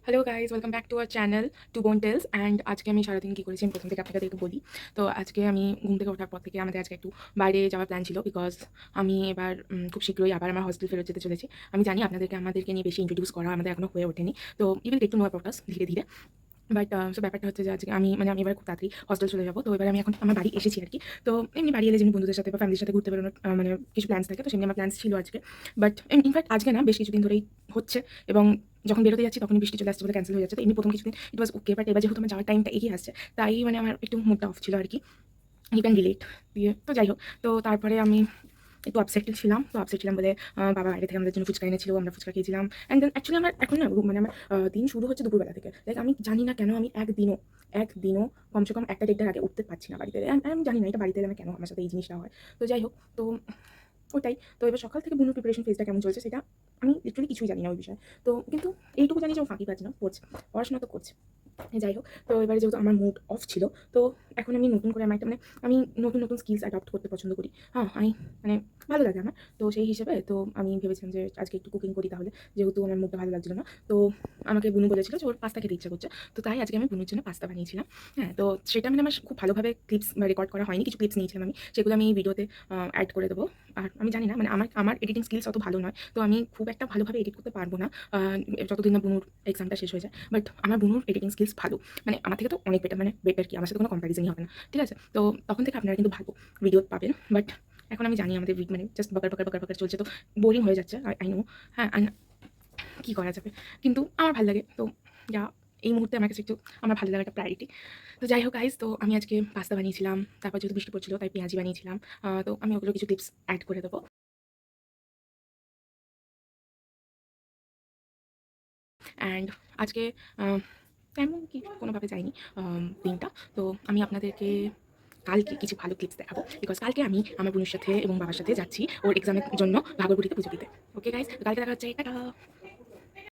Hello guys, welcome back to our channel to বোন tales. And আজকে আমি সারাদিন কী করেছি আমি প্রথম থেকে আপনাদেরকে বলি। তো আজকে আমি ঘুম থেকে ওঠার পর থেকে আমাদের আজকে একটু বাইরে যাওয়ার প্ল্যান ছিল, বিকজ আমি এবার খুব শীঘ্রই আবার আমার হস্টেল ফেরত যেতে চলেছি। আমি জানি আমাদেরকে নিয়ে বেশি ইন্ট্রোডিউস করা আমাদের এখনও হয়ে ওঠেনি। তো evil get to know about us ধীরে ধীরে। বাট সো ব্যাপারটা হচ্ছে যে আজকে আমি এবার খুব তাড়াতাড়ি হস্টেল চলে যাবো। তো এবার আমি এখন আমার বাড়ি এসেছি আর কি। তো এমনি বাড়ি এলে যেমনি বন্ধুদের সাথে বা ফ্যামিলির সাথে ঘুরতে বেরোনোর মানে কিছু প্ল্যান্স থাকে, তো সেমনি আমার প্ল্যান্স ছিল আজকে। বাট ইনফ্যাক্ট আজকে না, বেশ কিছুদিন ধরেই হচ্ছে। এবং যখন বেরোতে যাচ্ছি তখনই বৃষ্টি চলে আসছে বলে ক্যান্সেল হয়ে যাচ্ছে। তো এমনি প্রথম কিছুদিন ইট ওয়াজ ওকে, বাট এবার যেহেতু আমার যাওয়ার টাইমটা এগিয়ে আসছে, তাই মানে আমার একটু মুডটা অফ ছিল আর কি। ইউ ক্যান রিলেট দিয়ে। তো যাই হোক, তো তারপরে আমি একটু আপসেট ছিলাম বলে বাবা বাইরে থেকে আমাদের জন্য ফুচকা এনেছিল, আমরা ফুচকা খেয়েছিলাম। অ্যান্ড দেন অ্যাকচুয়ালি আমার এখন না মানে আমার দিন শুরু হচ্ছে দুপুরবেলা থেকে। লাইক আমি জানি না কেন আমি একদিনও কমসে কম একটা দেড়টার আগে উঠতে পারছি না বাড়িতে। আমি জানি না এটা বাড়িতে এলে আমি কেন আমার সাথে এই জিনিসটা হয়। তো যাই হোক, তো ওটাই। তো এবার সকাল থেকে বুনুর প্রিপারেশন ফেজটা কেমন চলছে সেটা আমি লিটারালি কিছুই জানি না ওই বিষয়ে। তো কিন্তু এইটুকু জানি যে ও ফাঁকিবাজ না, করছে, পড়াশোনা তো করছে। যাই হোক, তো এবারে যেহেতু আমার মুড অফ ছিল, তো এখন আমি নতুন করে আমার একটা মানে আমি নতুন স্কিলস অ্যাডপ্ট করতে পছন্দ করি। হ্যাঁ, আমি মানে ভালো লাগে আমার। তো সেই হিসেবে তো আমি ভেবেছিলাম যে আজকে একটু কুকিং করি তাহলে, যেহেতু আমার মুডটা ভালো লাগছিল না। তো আমাকে বুনু বলেছিল যে ওর পাস্তা খেতে ইচ্ছা করছে। তো তাই আজকে আমি বুনুর জন্য পাস্তা বানিয়েছিলাম। হ্যাঁ, তো সেটা মানে আমার খুব ভালোভাবে ক্লিপস বা রেকর্ড করা হয়নি। কিছু ক্লিপস নিয়েছিলাম আমি। সেগুলো আমি এই ভিডিওতে অ্যাড করে দেবো। আর আমি জানি না মানে আমার এডিটিং স্কিলস অত ভালো নয়। তো আমি খুব একটা ভালোভাবে এডিট করতে পারব না যতদিন না বুনুর এক্সামটা শেষ হয়ে যায়। বাট আমার বুনুর এডিটিং স্কিলস ভালো। মানে আমার থেকে তো অনেক বেটার, মানে বেটার কি, আমার সাথে কোনো কম্প্যারিজনই হবে না। ঠিক আছে? তো তখন থেকে আপনারা কিন্তু ভালো ভিডিও পাবেন। বাট এখন আমি জানি আমাদের মানে জাস্ট বকার চলছে, তো বোরিং হয়ে যাচ্ছে। I know. হ্যাঁ, কি করা যাবে? কিন্তু আমার ভাল লাগে। তো যা এই মুহূর্তে আমার কাছে একটু আমার ভালো লাগাটা প্রায়োরিটি। তো যাই হোক গাইস, তো আমি আজকে পাস্তা বানিয়েছিলাম। তারপর যেহেতু বৃষ্টি পড়ছিল তাই পেঁয়াজি বানিয়েছিলাম। তো আমি ওগুলো কিছু টিপস অ্যাড করে দেবো। অ্যান্ড আজকে আ তেমন কি কোনোভাবে যায়নি দিনটা। তো আমি আপনাদেরকে কালকে কিছু ভালো ক্লিপস দেখাবো। বিকজ কালকে আমি আমার বোনের সাথে এবং বাবার সাথে যাচ্ছি ওর এক্সামের জন্য ঘাগরবুড়িতে পুজো দিতে। Okay guys? তো কালকে দেখা হচ্ছে। টাটা।